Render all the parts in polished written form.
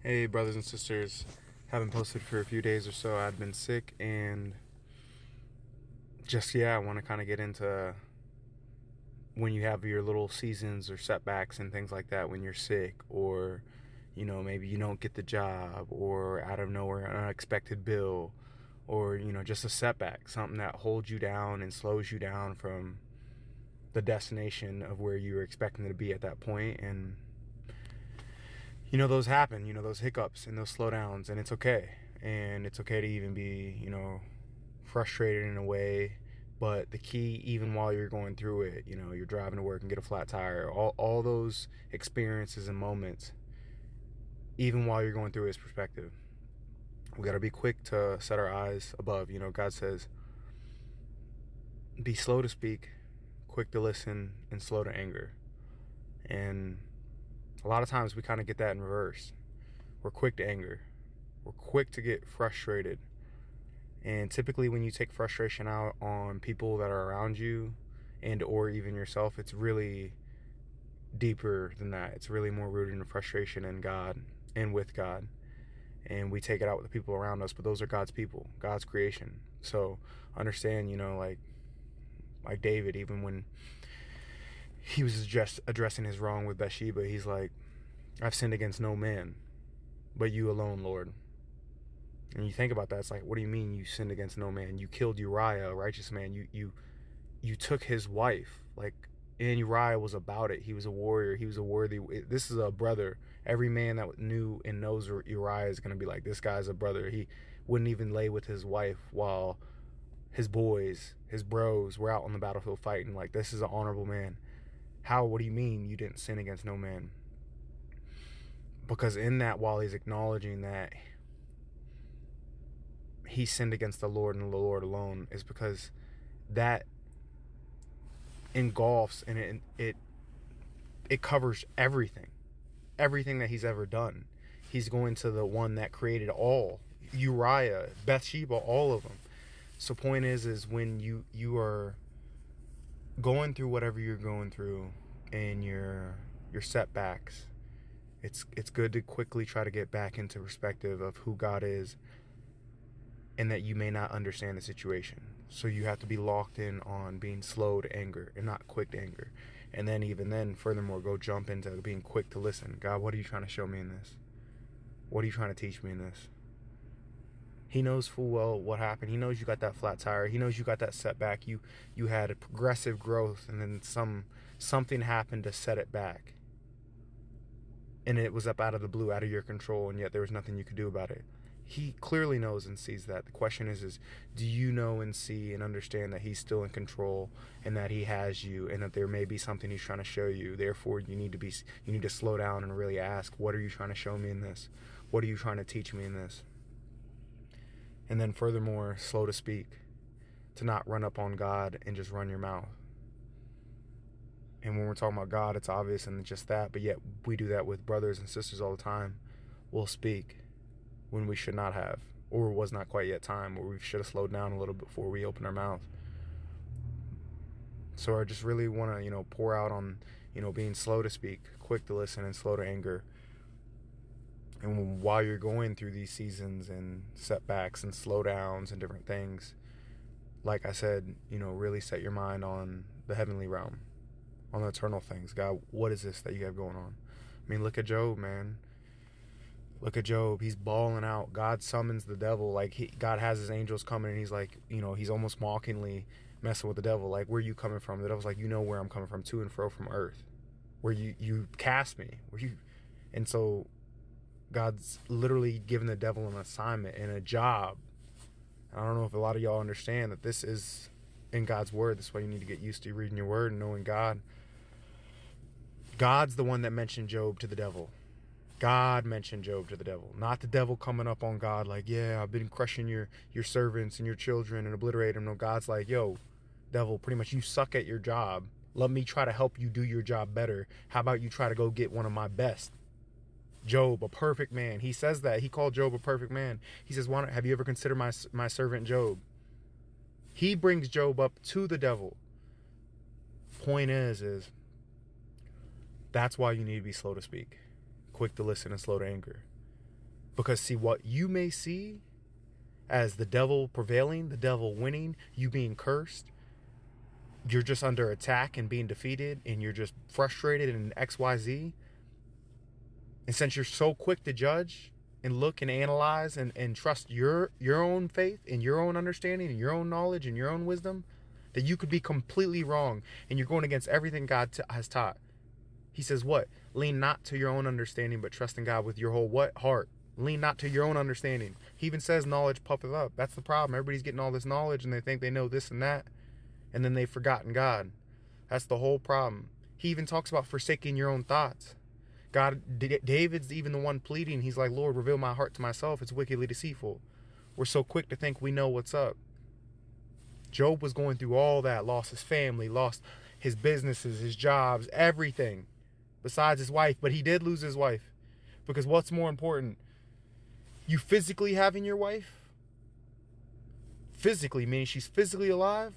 Hey, brothers and sisters. Haven't posted for a few days or so. I've been sick and I want to kind of get into when you have your little seasons or setbacks and things like that when you're sick, or maybe you don't get the job, or out of nowhere an unexpected bill, or just a setback, something that holds you down and slows you down from the destination of where you were expecting to be at that point. And those happen, those hiccups and those slowdowns, and it's okay. And it's okay to even be, frustrated in a way. But the key, even while you're going through it, you're driving to work and get a flat tire, all those experiences and moments, even while you're going through it, is perspective. We got to be quick to set our eyes above. God says, be slow to speak, quick to listen, and slow to anger. And a lot of times we kind of get that in reverse. We're quick to anger. We're quick to get frustrated. And typically when you take frustration out on people that are around you and or even yourself, it's really deeper than that. It's really more rooted in frustration in God and with God. And we take it out with the people around us, but those are God's people, God's creation. So understand, like David, even when he was just addressing his wrong with Bathsheba, he's like, I've sinned against no man, but you alone, Lord. And you think about that, it's like, what do you mean you sinned against no man? You killed Uriah, a righteous man. You took his wife. Like, and Uriah was about it. He was a warrior. He was a worthy. This is a brother. Every man that knew and knows Uriah is going to be like, this guy's a brother. He wouldn't even lay with his wife while his boys, his bros, were out on the battlefield fighting. Like, this is an honorable man. How? What do you mean you didn't sin against no man? Because in that, while he's acknowledging that he sinned against the Lord and the Lord alone, is because that engulfs and it covers everything that he's ever done. He's going to the one that created all, Uriah, Bathsheba, all of them. So point is when you are going through whatever you're going through and your setbacks, it's good to quickly try to get back into perspective of who God is, and that you may not understand the situation. So you have to be locked in on being slow to anger and not quick to anger. And then even then, furthermore, go jump into being quick to listen. God, what are you trying to show me in this? What are you trying to teach me in this? He knows full well what happened. He knows you got that flat tire. He knows you got that setback. You had a progressive growth, and then something happened to set it back. And it was up out of the blue, out of your control, and yet there was nothing you could do about it. He clearly knows and sees that. The question is do you know and see and understand that he's still in control, and that he has you, and that there may be something he's trying to show you? Therefore, you need to slow down and really ask, what are you trying to show me in this? What are you trying to teach me in this? And then furthermore, slow to speak, to not run up on God and just run your mouth. And when we're talking about God, it's obvious and just that, but yet we do that with brothers and sisters all the time. We'll speak when we should not have, or was not quite yet time, or we should have slowed down a little bit before we open our mouth. So I just really want to, pour out on, being slow to speak, quick to listen, and slow to anger. And while you're going through these seasons and setbacks and slowdowns and different things, like I said, really set your mind on the heavenly realm, on the eternal things. God, what is this that you have going on? I mean, look at Job, man. Look at Job. He's bawling out. God summons the devil. Like, God has his angels coming, and he's like, he's almost mockingly messing with the devil. Like, where are you coming from? The devil's like, you know where I'm coming from, to and fro from earth, where you cast me, and so God's literally giving the devil an assignment and a job. I don't know if a lot of y'all understand that this is in God's word. That's why you need to get used to reading your word and knowing God. God's the one that mentioned Job to the devil. God mentioned Job to the devil, not the devil coming up on God like, yeah, I've been crushing your servants and your children and obliterate them. No, God's like, yo, devil, pretty much you suck at your job. Let me try to help you do your job better. How about you try to go get one of my best? Job, a perfect man. He says that. He called Job a perfect man. He says, why don't, have you ever considered my servant Job? He brings Job up to the devil. Point is that's why you need to be slow to speak, quick to listen, and slow to anger. Because see, what you may see as the devil prevailing, the devil winning, you being cursed, you're just under attack and being defeated, and you're just frustrated and XYZ. And since you're so quick to judge and look and analyze and trust your own faith and your own understanding and your own knowledge and your own wisdom, that you could be completely wrong and you're going against everything God has taught. He says what? Lean not to your own understanding, but trust in God with your whole what? Heart. Lean not to your own understanding. He even says knowledge puffeth up. That's the problem. Everybody's getting all this knowledge and they think they know this and that, and then they've forgotten God. That's the whole problem. He even talks about forsaking your own thoughts. God, David's even the one pleading. He's like, Lord, reveal my heart to myself. It's wickedly deceitful. We're so quick to think we know what's up. Job was going through all that, lost his family, lost his businesses, his jobs, everything besides his wife. But he did lose his wife, because what's more important? You physically having your wife? Physically, meaning she's physically alive,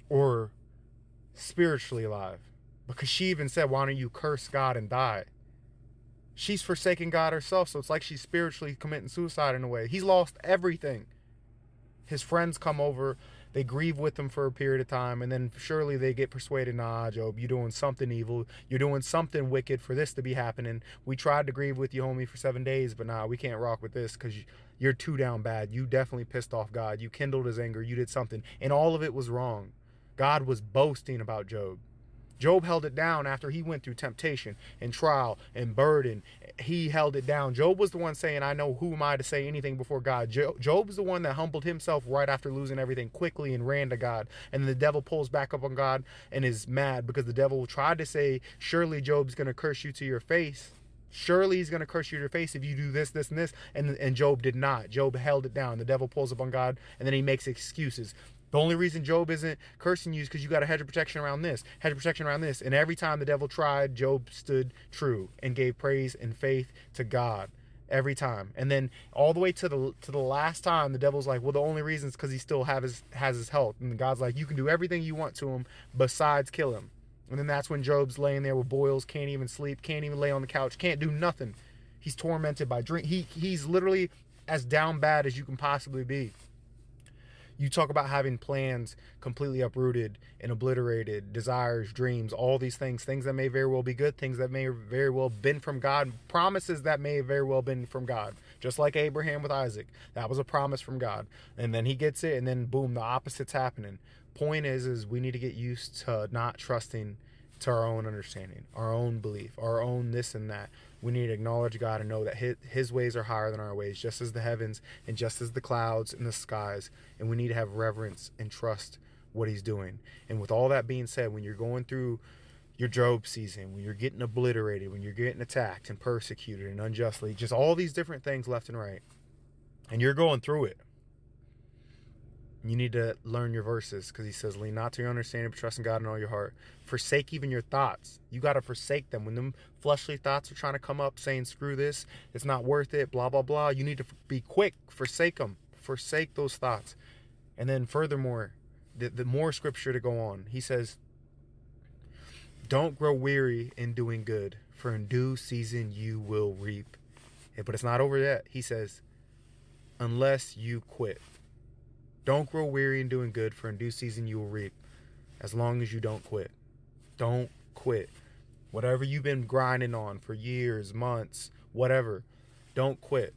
or spiritually alive? Because she even said, why don't you curse God and die? She's forsaken God herself, so it's like she's spiritually committing suicide in a way. He's lost everything. His friends come over, they grieve with him for a period of time, and then surely they get persuaded, nah, Job, you're doing something evil. You're doing something wicked for this to be happening. We tried to grieve with you, homie, for 7 days, but nah, we can't rock with this because you're too down bad. You definitely pissed off God. You kindled his anger. You did something. And all of it was wrong. God was boasting about Job. Job held it down after he went through temptation and trial and burden. He held it down. Job was the one saying, I know, who am I to say anything before God? Job is the one that humbled himself right after losing everything quickly and ran to God. And then the devil pulls back up on God and is mad because the devil tried to say, surely Job's going to curse you to your face. Surely he's going to curse you to your face if you do this, this, and this. And Job did not. Job held it down. The devil pulls up on God, and then he makes excuses. The only reason Job isn't cursing you is because you got a hedge of protection around this, hedge of protection around this. And every time the devil tried, Job stood true and gave praise and faith to God every time. And then all the way to the last time, the devil's like, well, the only reason is because he still has his health. And God's like, you can do everything you want to him besides kill him. And then that's when Job's laying there with boils, can't even sleep, can't even lay on the couch, can't do nothing. He's tormented by drink. He's literally as down bad as you can possibly be. You talk about having plans completely uprooted and obliterated, desires, dreams, all these things that may very well be good, things that may very well have been from God, promises that may have very well been from God. Just like Abraham with Isaac. That was a promise from God. And then he gets it, and then boom, the opposite's happening. Point is we need to get used to not trusting to our own understanding, our own belief, our own this and that. We need to acknowledge God and know that his ways are higher than our ways, just as the heavens and just as the clouds and the skies. And we need to have reverence and trust what he's doing. And with all that being said, when you're going through your Job season, when you're getting obliterated, when you're getting attacked and persecuted and unjustly, just all these different things left and right, and you're going through it, you need to learn your verses, because he says, lean not to your understanding, but trust in God in all your heart. Forsake even your thoughts. You got to forsake them. When them fleshly thoughts are trying to come up saying, screw this, it's not worth it, blah, blah, blah, you need to be quick. Forsake them. Forsake those thoughts. And then furthermore, the more scripture to go on. He says, don't grow weary in doing good, for in due season you will reap. But it's not over yet. He says, unless you quit. Don't grow weary in doing good, for in due season you will reap. As long as you don't quit. Don't quit. Whatever you've been grinding on for years, months, whatever, don't quit.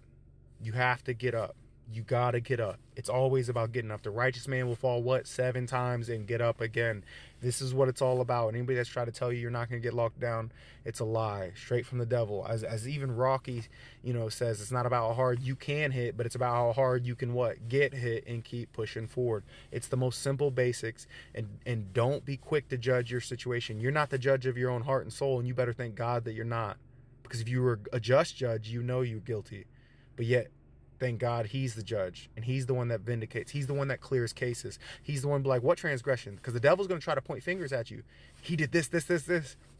You have to get up. You got to get up. It's always about getting up. The righteous man will fall, 7 times and get up again. This is what it's all about. Anybody that's trying to tell you you're not going to get locked down, it's a lie. Straight from the devil. As even Rocky, says, it's not about how hard you can hit, but it's about how hard you can get hit and keep pushing forward. It's the most simple basics. And don't be quick to judge your situation. You're not the judge of your own heart and soul, and you better thank God that you're not. Because if you were a just judge, you're guilty. But yet, thank God he's the judge, and he's the one that vindicates. He's the one that clears cases. He's the one like, what transgression? Because the devil's going to try to point fingers at you. He did this.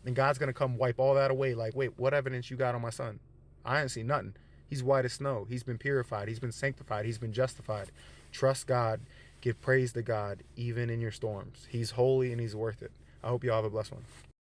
And God's going to come wipe all that away. Like, wait, what evidence you got on my son? I ain't seen nothing. He's white as snow. He's been purified. He's been sanctified. He's been justified. Trust God. Give praise to God, even in your storms. He's holy and he's worth it. I hope you all have a blessed one.